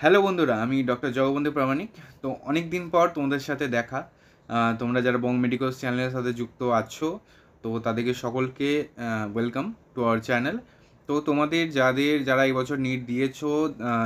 Hello বন্ধুরা, আমি doctor Jagabandhu প্রামাণিক। তো অনেক দিন পর তোমাদের সাথে দেখা। তোমরা যারা বং মেডিকোস চ্যানেলের সাথে যুক্ত আছো, তো তাদেরকে সকলকে ওয়েলকাম টু আওয়ার চ্যানেল। তো তোমাদের যারা এবছর নিট দিয়েছো,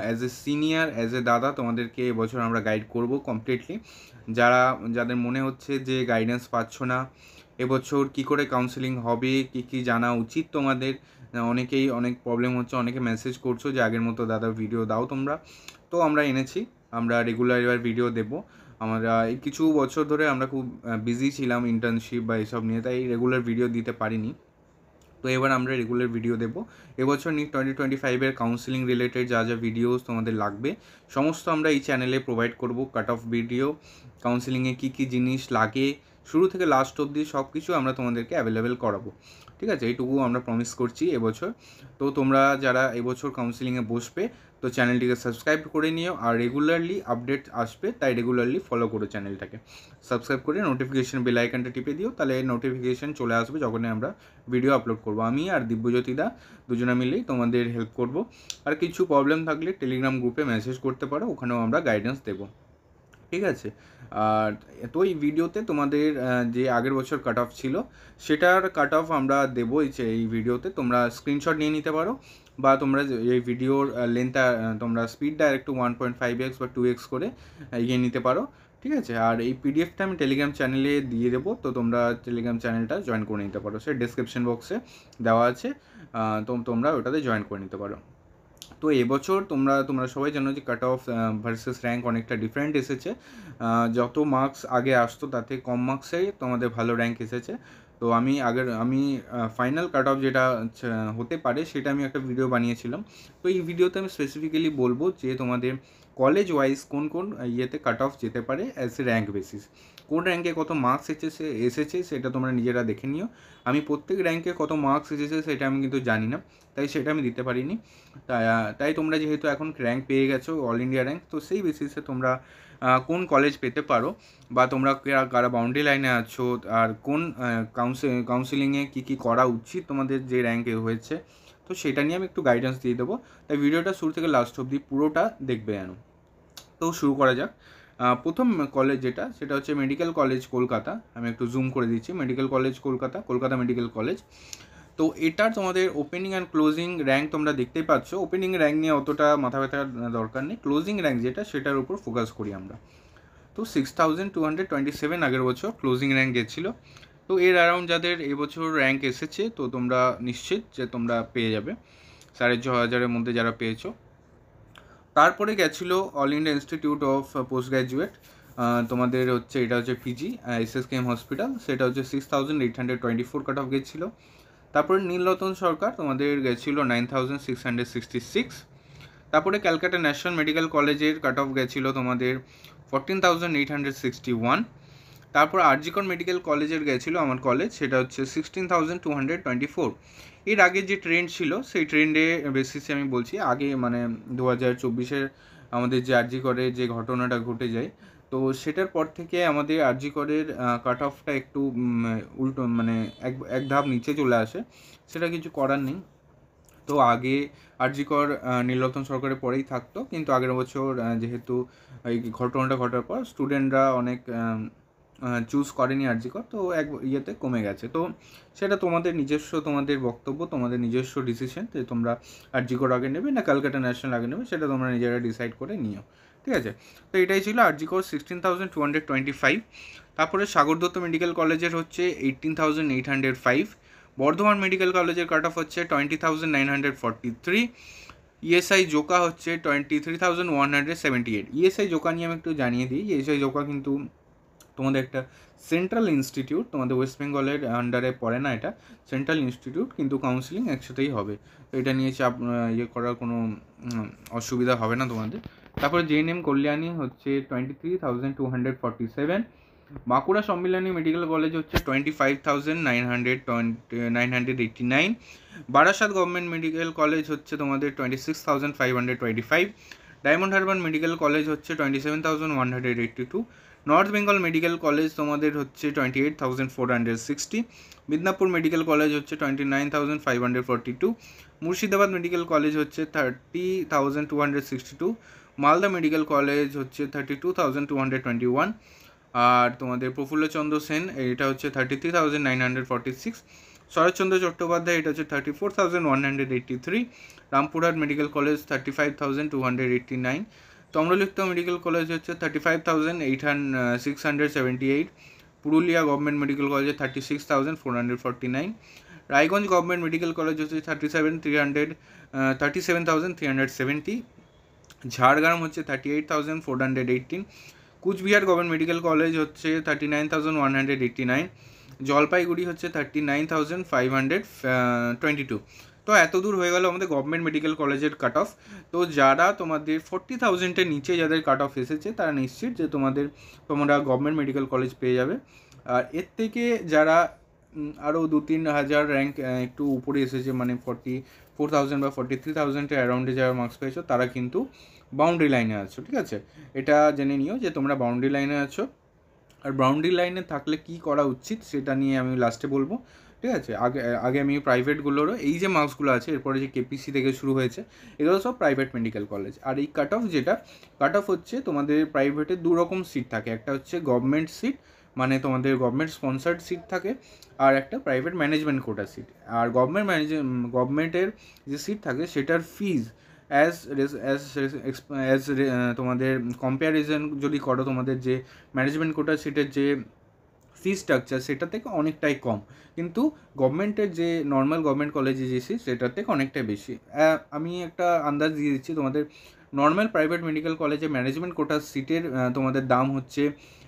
as a senior, as a দাদা, তোমাদেরকে এবছর আমরা গাইড করব কমপ্লিটলি। যাদের মনে হচ্ছে যে গাইডেন্স পাচ্ছ না, এবছর কি করে কাউন্সেলিং হবে, কি কি জানা উচিত তোমাদের। অনেকেই অনেক প্রবলেম হচ্ছে, অনেকে মেসেজ করছো যে আগের মতো দাদা ভিডিও দাও তোমরা। তো আমরা এনেছি, আমরা রেগুলার এবার ভিডিও দেব। আমরা এই কিছু বছর ধরে আমরা খুব বিজি ছিলাম ইন্টার্নশিপ বা এইসব নিয়ে, তাই রেগুলার ভিডিও দিতে পারিনি। তো এবার আমরা রেগুলার ভিডিও দেবো। এবছর নিট 2025-এর কাউন্সিলিং রিলেটেড যা যা ভিডিওস তোমাদের লাগবে সমস্ত আমরা এই চ্যানেলে প্রোভাইড করব। কাট অফ ভিডিও, কাউন্সিলিংয়ে কী কী জিনিস লাগে, শুরু থেকে লাস্ট অবধি সব কিছু আমরা তোমাদেরকে অ্যাভেলেবেল করাবো। ঠিক আছে, এইটুকু আমরা প্রমিস করছি এবছর। তো তোমরা যারা এবছর কাউন্সিলিংয়ে বসবে, তো চ্যানেলটিকে সাবস্ক্রাইব করে নিও, আর রেগুলারলি আপডেট আসবে, তাই রেগুলারলি ফলো করো চ্যানেলটাকে। সাবস্ক্রাইব করে নোটিফিকেশন বেল আইকনটা টিপে দিও, তাহলে নোটিফিকেশন চলে আসবে যখনই আমরা ভিডিও আপলোড করব। আমি আর দিব্যজ্যোতিদা দুজনে মিলেই তোমাদের হেল্প করব। আর কিছু প্রবলেম থাকলে টেলিগ্রাম গ্রুপে মেসেজ করতে পারো, ওখানেও আমরা গাইডেন্স দেবো। ঠিক আছে। আর তো এই ভিডিওতে তোমাদের যে আগের বছর কাট অফ ছিল সেটার কাট অফ আমরা দেবো এই ভিডিওতে। তোমরা স্ক্রিনশট নিয়ে নিতে পারো, বা তোমরা এই ভিডিওর লেন্থটা তোমরা স্পিডটা একটু 1.5x বা 2x করে এগিয়ে নিতে পারো। ঠিক আছে। আর এই পিডিএফটা আমি টেলিগ্রাম চ্যানেলে দিয়ে দেবো, তো তোমরা টেলিগ্রাম চ্যানেলটা জয়েন করে নিতে পারো, সে ডেসক্রিপশন বক্সে দেওয়া আছে। তো তোমরা ওটাতে জয়েন করে নিতে পারো। তো এবছর তোমরা সবাই জানো যে কাট অফ ভার্সেস র্যাঙ্ক অনেকটা ডিফারেন্ট এসেছে। যত মার্কস আগে আসতো তাতে কম মার্কসেই তোমাদের ভালো র্যাঙ্ক এসেছে। তো আমি ফাইনাল কাট অফ যেটা হতে পারে সেটা আমি একটা ভিডিও বানিয়েছিলাম। তো এই ভিডিওতে আমি স্পেসিফিক্যালি বলবো যে তোমাদের কলেজ ওয়াইজ কোন কোন ইয়েতে কাট অফ যেতে পারে অ্যাজ এ র্যাঙ্ক বেসিস। কোন র্যাঙ্কে কত মার্কস এসেছে সেটা তোমরা নিজেরা দেখে নিও। আমি প্রত্যেক র্যাঙ্কে কত মার্কস এসেছে সেটা আমি কিন্তু জানি না, তাই সেটা আমি দিতে পারিনি। তাই তোমরা যেহেতু এখন র্যাঙ্ক পেয়ে গেছো, অল ইন্ডিয়া র্যাঙ্ক, তো সেই বেসিসে তোমরা কোন কলেজ পেতে পারো, বা তোমরা কারা বাউন্ডারি লাইনে আছো, আর কোন কাউন্সিলিংয়ে কী কী করা উচিত তোমাদের যে র্যাঙ্কে হয়েছে, তো সেটা নিয়ে আমি একটু গাইডেন্স দিয়ে দেবো। তাই ভিডিওটা শুরু থেকে লাস্ট অবধি পুরোটা দেখবে যেন। তো শুরু করা যাক। প্রথম কলেজ সেটা হচ্ছে মেডিকেল কলেজ কলকাতা। আমি একটু জুম করে দিচ্ছি। Medical college Kolkata, Kolkata medical college. তো এটার তোমাদের ওপেনিং অ্যান্ড ক্লোজিং র্যাঙ্ক তোমরা দেখতেই পাচ্ছ। ওপেনিং র্যাঙ্ক নিয়ে অতটা মাথা ব্যথার দরকার নেই, ক্লোজিং র্যাঙ্ক সেটার উপর ফোকাস করি আমরা। তো 6227 আগের বছর ক্লোজিং র্যাঙ্ক গেছিলো। তো এর অ্যারাউন্ড যাদের এবছর র্যাঙ্ক এসেছে, তো তোমরা নিশ্চিত যে তোমরা পেয়ে যাবে 6500-এর মধ্যে যারা পেয়েছো। তারপরে গেছিলো all India institute of post graduate, তোমাদের এটা হচ্ছে পিজি, SSKM হসপিটাল, সেটা হচ্ছে 6824 কাট অফ গেছিলো। তারপরে নীলরতন সরকার তোমাদের গেছিলো 9666। তারপরে ক্যালকাটা ন্যাশনাল মেডিকেল কলেজের কাট অফ গেছিলো তোমাদের 14861। তারপর আরজিকর মেডিকেল কলেজের গেছিলো আমার কলেজ, সেটা হচ্ছে 16224। এর আগে যে ট্রেন্ড ছিল সেই ট্রেন্ডে বেসিসে আমি বলছি, আগে মানে 2024-এর আমাদের যে আরজিকরের যে ঘটনাটা ঘটে যায়, তো সেটার পর থেকে আমাদের আরজিকরের কাট অফটা একটু উল্টো, মানে এক ধাপ নিচে চলে আসে। সেটা কিছু করার নেই। তো আগে আরজিকর নীলরতন সরকারের পরেই থাকতো, কিন্তু আগের বছর যেহেতু এই ঘটনাটা ঘটার পর স্টুডেন্টরা অনেক চুজ করেনি আরজিকর, তো এক ইয়েতে কমে গেছে। তো সেটা তোমাদের নিজস্ব, তোমাদের বক্তব্য, তোমাদের নিজস্ব ডিসিশন যে তোমরা আরজিকর আগে নেবে না ক্যালকাটা ন্যাশনাল আগে নেবে, সেটা তোমরা নিজেরা ডিসাইড করে নিও। ঠিক আছে। তো এটাই ছিল আরজিকর 16225। তারপরে সাগর দত্ত মেডিকেল কলেজের হচ্ছে 18805। বর্ধমান মেডিকেল কলেজের কাট অফ হচ্ছে 20943। ইএসআই জোকা হচ্ছে 23178। ইএসআই জোকা নিয়ে আমি একটু জানিয়ে দিই। ইএসআই জোকা কিন্তু তোমাদের একটা সেন্ট্রাল ইনস্টিটিউট, তোমাদের ওয়েস্ট বেঙ্গলের আন্ডারে পড়ে না, এটা সেন্ট্রাল ইনস্টিটিউট, কিন্তু কাউন্সিলিং একসাথেই হবে। তো এটা নিয়ে চাপ করার কোনো অসুবিধা হবে না তোমাদের। তারপরে জেএনএম কল্যাণী হচ্ছে 23247। বাঁকুড়া সম্মিলনী মেডিকেল কলেজ হচ্ছে 25989. বারাসাত গভর্নমেন্ট মেডিকেল কলেজ হচ্ছে তোমাদের 26525। ডায়মন্ড হারবার মেডিকেল কলেজ হচ্ছে 27182। নর্থ বেঙ্গল মেডিকেল কলেজ তোমাদের হচ্ছে 28460। মিদনাপুর মেডিকেল কলেজ হচ্ছে 29542। মুর্শিদাবাদ মেডিকেল কলেজ হচ্ছে 30262। মালদা মেডিকেল কলেজ হচ্ছে 32,221, আর তোমাদের প্রফুল্লচন্দ্র সেন এটা হচ্ছে 33,946, শরৎচন্দ্র চট্টোপাধ্যায় এটা হচ্ছে 34,183, Rampurhat medical college 35,289, Tamralipta medical college হচ্ছে 35,678, পুরুলিয়া গভর্নমেন্ট মেডিকেল কলেজে 36,449, রায়গঞ্জ গভর্নমেন্ট মেডিকেল কলেজ হচ্ছে 37,370, ঝাড়গ্রাম হচ্ছে 38,418, কুচবিহার গভর্নমেন্ট মেডিকেল কলেজ হচ্ছে 39,189, জলপাইগুড়ি হচ্ছে 39,522। তো এত দূর হয়ে গেল আমাদের গভর্নমেন্ট মেডিকেল কলেজের কাট অফ। তো যারা তোমাদের 40,000-এর নিচে যাদের কাট অফ এসেছে তারা নিশ্চিত যে তোমরা গভর্নমেন্ট মেডিকেল কলেজ পেয়ে যাবে। আর এর থেকে যারা আরও 2-3 হাজার র্যাঙ্ক একটু উপরে এসেছে, মানে 44,000 বা 43,000-এর অ্যারাউন্ডে যারা মার্কস পেয়েছো তারা কিন্তু বাউন্ডারি লাইনে আছো, ঠিক আছে? এটা জেনে নিও যে তোমরা বাউন্ডারি লাইনে আছো। আর বাউন্ডারি লাইনে থাকলে কি করা উচিত সেটা নিয়ে আমি লাস্টে বলবো, ঠিক আছে? আগে আমি প্রাইভেটগুলোরও এই যে মার্কসগুলো আছে, এরপরে যে কেপিসি থেকে শুরু হয়েছে, এগুলো সব প্রাইভেট মেডিকেল কলেজ। আর এই কাট অফ হচ্ছে তোমাদের প্রাইভেটে দু রকম সিট থাকে, একটা হচ্ছে গভর্নমেন্ট সিট, মানে তোমাদের গভর্নমেন্ট স্পন্সার্ড সিট থাকে, আর একটা প্রাইভেট ম্যানেজমেন্ট কোটা সিট। আর গভর্নমেন্টের যে সিট থাকে সেটার ফিজ তোমাদের কম্প্যারিজন যদি করো তোমাদের যে ম্যানেজমেন্ট কোটা সিটের যে ফি স্ট্রাকচার সেটা থেকে অনেকটাই কম, কিন্তু গভর্নমেন্টের যে নর্মাল গভর্নমেন্ট কলেজে যে সিট সেটার থেকে অনেকটাই বেশি। আমি একটা আন্দাজ দিয়ে দিচ্ছি, তোমাদের নর্মাল প্রাইভেট মেডিকেল কলেজে ম্যানেজমেন্ট কোটার সিটের তোমাদের দাম হচ্ছে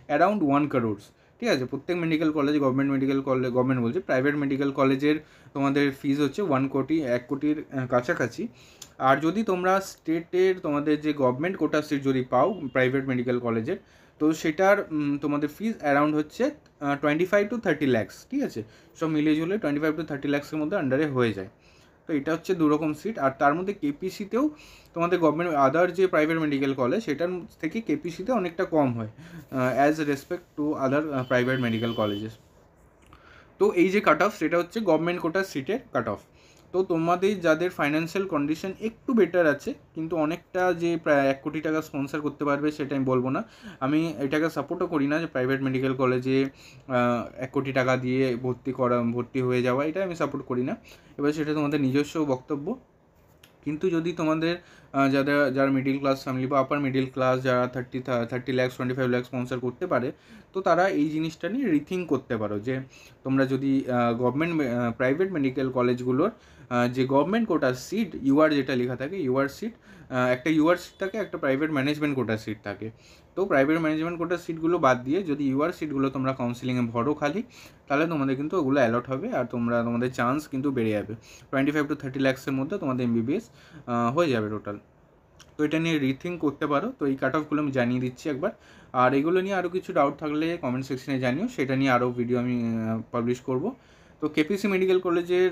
অ্যারাউন্ড 1 crore, ঠিক আছে? প্রত্যেক মেডিকেল কলেজ, গভর্নমেন্ট বলছে, প্রাইভেট মেডিকেল কলেজের তোমাদের ফিজ হচ্ছে 1 কোটির কাছাকাছি। আর যদি তোমরা স্টেটের তোমাদের যে গভর্নমেন্ট কোটা সিট যদি পাও প্রাইভেট মেডিকেল কলেজের, তো সেটার তোমাদের ফিজ অ্যারাউন্ড হচ্ছে 25 to 30 lakhs, ঠিক আছে? সব মিলিয়ে ঝুলে 25 to 30 lakhs-এর মধ্যে আন্ডারে হয়ে যায়। তো এটা হচ্ছে দুরকম সিট। আর তার মধ্যে কেপিসিতেও তোমাদের গভর্নমেন্ট আদার যে প্রাইভেট মেডিকেল কলেজ সেটার থেকে কেপিসিতে অনেকটা কম হয় as respect to other private medical colleges. তো এই যে কাট অফ সেটা হচ্ছে গভর্নমেন্ট কোটার সিটের কাট অফ। তো তোমাদের যাদের ফাইন্যান্সিয়াল কন্ডিশন একটু বেটার আছে, কিন্তু অনেকটা যে প্রায় 1 কোটি টাকা স্পন্সার করতে পারবে সেটা আমি বলবো না। আমি এটাকে সাপোর্টও করি না যে প্রাইভেট মেডিকেল কলেজে 1 কোটি টাকা দিয়ে ভর্তি হয়ে যাওয়া, এটা আমি সাপোর্ট করি না। এবার সেটা তোমাদের নিজস্ব বক্তব্য। কিন্তু যদি তোমাদের যারা মিডিল ক্লাস ফ্যামিলি বা আপার মিডিল ক্লাস যারা 30 lakhs 25 lakhs স্পন্সার করতে পারে, তো তারা এই জিনিসটা নিয়ে রিথিঙ্ক করতে পারো যে তোমরা যদি প্রাইভেট মেডিকেল কলেজগুলোর যে গভর্নমেন্ট কোটার সিট ইউআর যেটা লেখা থাকে, ইউআর সিট, একটা ইউআর সিট থাকে, একটা প্রাইভেট ম্যানেজমেন্ট কোটার সিট থাকে। তো প্রাইভেট ম্যানেজমেন্ট কোটার সিটগুলো বাদ দিয়ে যদি ইউআর সিটগুলো তোমরা কাউন্সিলিংয়ে ভরো খালি, তাহলে তোমাদের কিন্তু ওগুলো অ্যালট হবে আর তোমাদের চান্স কিন্তু বেড়ে যাবে। 25 to 30 lakhs-এর মধ্যে তোমাদের MBBS হয়ে যাবে টোটাল। তো এটা নিয়ে রিথিঙ্ক করতে পারো। তো এই কাট অফগুলো আমি জানিয়ে দিচ্ছি একবার। আর এগুলো নিয়ে আরও কিছু ডাউট থাকলে কমেন্ট সেকশনে জানিও, সেটা নিয়ে আরও ভিডিও আমি পাবলিশ করব। তো কেপিসি মেডিকেল কলেজের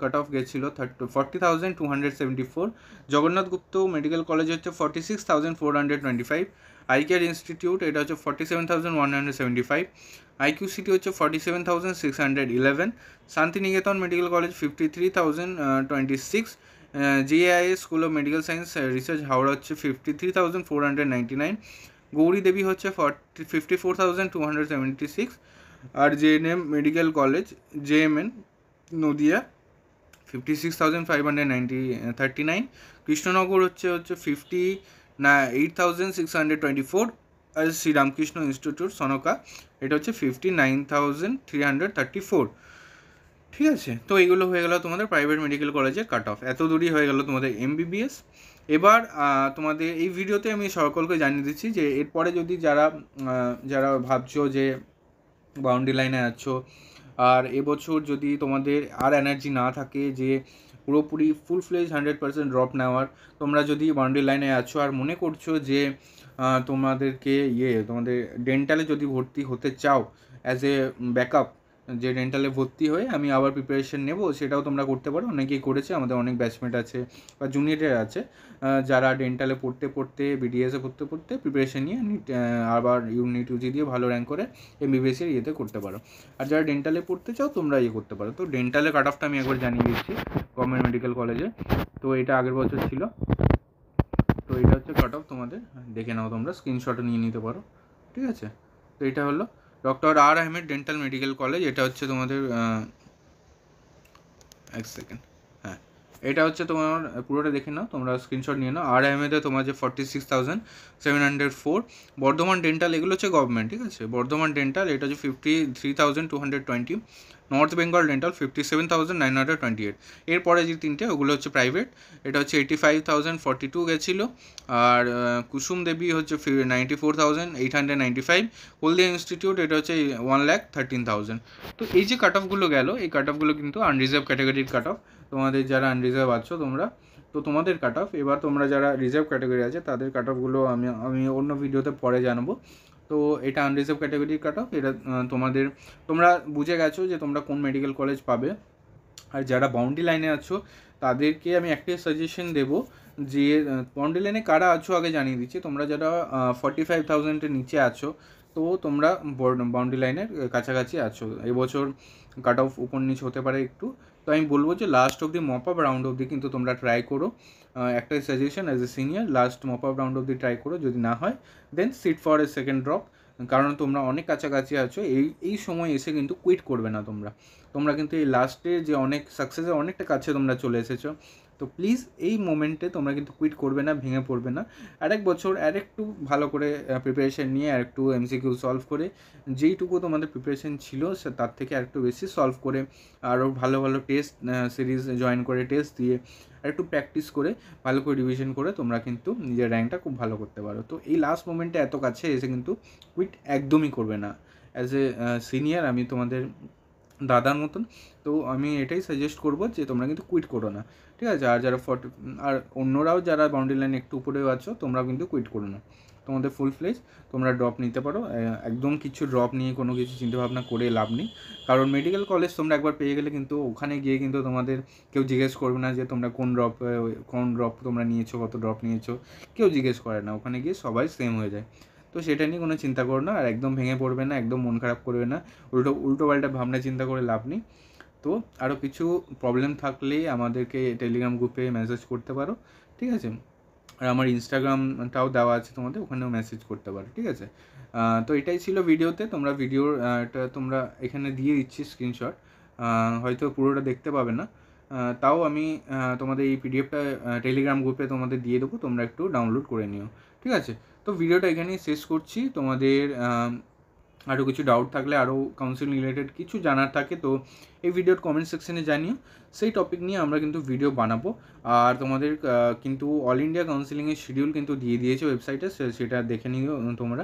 কাট অফ গেছিলো 40,274, জগন্নাথ গুপ্ত মেডিকেল কলেজ হচ্ছে 46,425, আইকেয়ার ইনস্টিটিউট এটা হচ্ছে 47,175, IQCT হচ্ছে 47,611, Santiniketan medical college 53,026, JIS school of medical science research Howrah হচ্ছে 53,499, গৌরী দেবী হচ্ছে 54,276, আর JNM medical college JMN Nadia 56,539, Krishnanagar হচ্ছে 58,624, আর শ্রীরামকৃষ্ণ ইনস্টিটিউট সনকা এটা হচ্ছে 59,334, ঠিক আছে? তো এইগুলো হয়ে গেল তোমাদের প্রাইভেট মেডিকেল কলেজের কাট অফ। এত দূরই হয়ে গেল তোমাদের MBBS। এবার তোমাদের এই ভিডিওতে আমি সকলকে জানিয়ে দিচ্ছি যে এরপরে যদি যারা ভাবছো যে বাউন্ডারি লাইনে আছো, আর এবছর যদি তোমাদের আর এনার্জি না থাকে যে পুরোপুরি ফুল ফ্লেজ 100% ড্রপ নেওয়ার, তোমরা যদি বাউন্ডারি লাইনে আছো আর মনে করছো যে তোমাদেরকে তোমাদের ডেন্টালে যদি ভর্তি হতে চাও অ্যাজ এ ব্যাকআপ, যে ডেন্টালে ভর্তি হয়ে আমি আবার প্রিপারেশন নেব, সেটাও তোমরা করতে পারো। অনেকেই করেছে, আমাদের অনেক ব্যাচমেট আছে বা জুনিয়রের আছে যারা ডেন্টালে পড়তে BDSে পড়তে প্রিপারেশন নিয়ে আবার ইউনিট UG দিয়ে ভালো র্যাঙ্ক করে MBBS-এর ইয়েতে করতে পারো। আর যারা ডেন্টালে পড়তে চাও তোমরা করতে পারো। তো ডেন্টালের কাট অফটা আমি একবার জানিয়ে দিচ্ছি গভর্নমেন্ট মেডিকেল কলেজে। তো এটা আগের বছর ছিল তো এটা হচ্ছে কাট অফ, তোমাদের দেখে নাও, তোমরা স্ক্রিনশটও নিয়ে নিতে পারো, ঠিক আছে। তো এটা হলো ডক্টর আর আহমেদ ডেন্টাল মেডিকেল কলেজ, এটা হচ্ছে তোমাদের এক সেকেন্ড, হ্যাঁ এটা হচ্ছে তোমার পুরোটা দেখে নাও, তোমরা স্ক্রিনশট নিয়ে নাও। আর আহমেদে তোমার যে 46,704, বর্ধমান ডেন্টাল এগুলো হচ্ছে গভর্নমেন্ট, ঠিক আছে। বর্ধমান ডেন্টাল এটা হচ্ছে 53,220, নর্থ বেঙ্গল ডেন্টাল 57,928। এরপরে যে তিনটে ওগুলো হচ্ছে প্রাইভেট, এটা হচ্ছে 85,042 গেছিলো। আর কুসুম দেবী হচ্ছে 94,895, হলদিয়া ইনস্টিটিউট এটা হচ্ছে 1,13,000। তো এই যে কাট অফগুলো গেল, এই কাট অফগুলো কিন্তু আনরিজার্ভ ক্যাটাগরির কাট অফ, তোমাদের যারা আনরিজার্ভ আছো তোমরা, তো তোমাদের কাট অফ। এবার তোমরা যারা রিজার্ভ ক্যাটাগরি আছে তাদের কাট অফগুলো আমি অন্য ভিডিওতে পরে জানাবো। তো এটা আনরিজার্ভ ক্যাটাগরির কাট অফ, এটা তোমরা বুঝে গেছো যে তোমরা কোন মেডিকেল কলেজ পাবে। আর যারা বাউন্ডারি লাইনে আছো তাদেরকে আমি একটাই সাজেশন দেবো যে বাউন্ডারি লাইনে কারা আছো আগে জানিয়ে দিচ্ছি। তোমরা যারা 45,000-এর নিচে আছো তো তোমরা বাউন্ডারি লাইনের কাছাকাছি আছো, এবছর কাট অফ উপর নিচ হতে পারে একটু। তো আমি বলবো যে লাস্ট অবধি মপ আপ রাউন্ড অবধি কিন্তু তোমরা ট্রাই করো। একটাই suggestion as a senior, last mop up round অবধি ট্রাই করো, যদি না হয় then seat for a second drop. কারণ তোমরা অনেক কাছাকাছি আছো, এই সময় এসে কিন্তু কুইট করবে না তোমরা কিন্তু এই লাস্টে যে অনেক সাকসেসের অনেকটা কাছে তোমরা চলে এসেছো। তো প্লিজ এই মোমেন্টে তোমরা কিন্তু কুইট করবে না, ভেঙে পড়বে না। আরেক বছর আরেকটু ভালো করে প্রিপারেশান নিয়ে আরেকটু এমসিকিউ সলভ করে, যেইটুকু তোমাদের প্রিপারেশান ছিল সে তার থেকে আরেকটু বেশি সলভ করে, আরও ভালো ভালো টেস্ট সিরিজ জয়েন করে, টেস্ট দিয়ে আরেকটু প্র্যাকটিস করে, ভালো করে রিভিশন করে তোমরা কিন্তু নিজের র্যাঙ্কটা খুব ভালো করতে পারো। তো এই লাস্ট মোমেন্টে এত কাছে এসে কিন্তু কুইট একদমই করবে না। অ্যাজ এ সিনিয়র আমি তোমাদের দাদার মতন, তো আমি এটাই সাজেস্ট করবো যে তোমরা কিন্তু কুইট করো না, ঠিক আছে। আর যারা আর অন্যরাও যারা বাউন্ডারি লাইন একটু উপরেও আছো তোমরা কিন্তু কুইট করো না, তোমাদের ফুল ফ্লেজ তোমরা ড্রপ নিতে পারো। একদম কিছু ড্রপ নিয়ে কোনো কিছু চিন্তাভাবনা করে লাভ নেই, কারণ মেডিকেল কলেজ তোমরা একবার পেয়ে গেলে কিন্তু ওখানে গিয়ে কিন্তু তোমাদের কেউ জিজ্ঞেস করবে না যে তোমরা কোন ড্রপ তোমরা নিয়েছো, কত ড্রপ নিয়েছো, কেউ জিজ্ঞেস করে না, ওখানে গিয়ে সবাই সেম হয়ে যায়। তো সেটা নিয়ে কোনো চিন্তা করো না, আর একদম ভেঙে পড়বে না, একদম মন খারাপ করবে না, উল্টো পাল্টা ভাবনা চিন্তা করে লাভ নেই। তো আরও কিছু প্রবলেম থাকলে আমাদেরকে টেলিগ্রাম গ্রুপে মেসেজ করতে পারো, ঠিক আছে। আর আমার ইনস্টাগ্রামটাও দেওয়া আছে তোমাদের, ওখানেও মেসেজ করতে পারো, ঠিক আছে। তো এটাই ছিল ভিডিওতে, তোমরা এটা তোমরা এখানে দিয়ে দিচ্ছি স্ক্রিনশট, হয়তো পুরোটা দেখতে পাবে না, তাও আমি তোমাদের এই পিডিএফটা টেলিগ্রাম গ্রুপে তোমাদের দিয়ে দেবো, তোমরা একটু ডাউনলোড করে নিও, ঠিক আছে। তো ভিডিওটা এখানেই শেষ করছি। তোমাদের আরও কিছু ডাউট থাকলে, আরও কাউন্সিলিং রিলেটেড কিছু জানার থাকে তো এই ভিডিওর কমেন্ট সেকশনে জানিও, সেই টপিক নিয়ে আমরা কিন্তু ভিডিও বানাবো। আর তোমাদের কিন্তু অল ইন্ডিয়া কাউন্সিলিংয়ের শিডিউল কিন্তু দিয়ে দিয়েছে ওয়েবসাইটে, সেটা দেখে নিও তোমরা,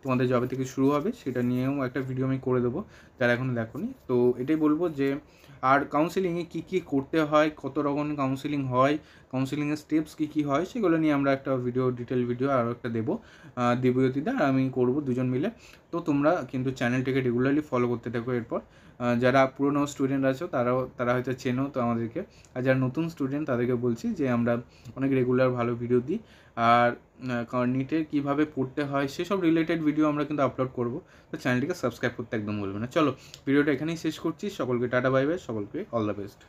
তোমাদের যবে থেকে শুরু হবে সেটা নিয়েও একটা ভিডিও আমি করে দেবো যারা এখনও দেখোনি। তো এটাই বলবো যে আর কাউন্সিলিংয়ে কী কী করতে হয়, কত রকম কাউন্সিলিং হয়, কাউন্সিলিংয়ের স্টেপস কী কী হয়, সেগুলো নিয়ে আমরা একটা ডিটেল ভিডিও আরও একটা দেবো, দিব্যজ্যোতিদা আমি করবো দুজন মিলে। তো তোমরা কিন্তু চ্যানেলটাকে রেগুলারলি ফলো করতে থাকো। এরপর যারা পুরনো স্টুডেন্ট আছো তারা হয়তো চেনো তো আমাদেরকে, আর যারা নতুন স্টুডেন্ট তাদেরকে বলছি যে আমরা অনেক রেগুলার ভালো ভিডিও দিই। আর নিটের কীভাবে পড়তে হয় সেসব রিলেটেড ভিডিও আমরা কিন্তু আপলোড করবো, তো চ্যানেলটিকে সাবস্ক্রাইব করতে একদম ভুলবে না। চলো ভিডিওটা এখানেই শেষ করছি, সকলকে টাটা বাই বাই, সকলকে অল দ্য বেস্ট।